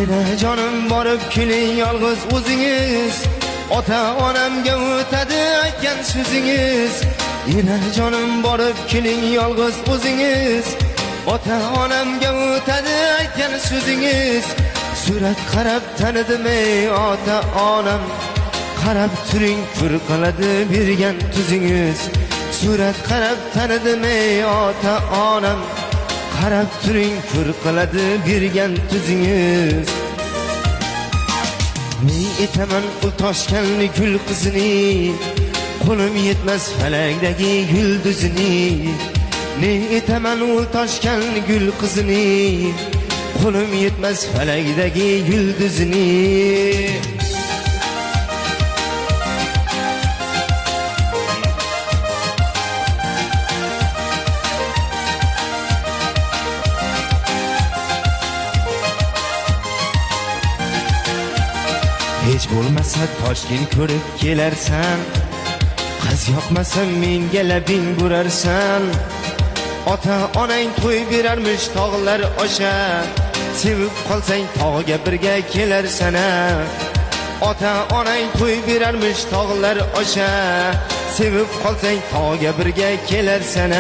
Jonim borib keling yolg'iz o'zingiz, ota onamga o'tadi aytgan so'zingiz. Jonim borib keling yolg'iz o'zingiz, ota onamga o'tadi aytgan so'zingiz. Surat qarab tanidim ey ota onam, qarab turing pur qiladi bergan tuzingiz. Surat qarab tanidim ey ota onam, qarab turing pur qiladi bergan tuzingiz. Ne etaman ul toshkanli gul qizini, qo'lim yetmas falakdagi yulduzini. Ne etaman ul toshkanli gul qizini, qo'lim yetmas falakdagi yulduzini. Hech bo'lmasa Toshkent ko'rib kelarsan, qiz yoqmasa menga labing burarsan. Ota onang to'y berarmish tog'lar osha, sevib qolsang tog'ga birga kelarsan. Ota onang to'y berarmish tog'lar osha, sevib qolsang tog'ga birga kelarsan.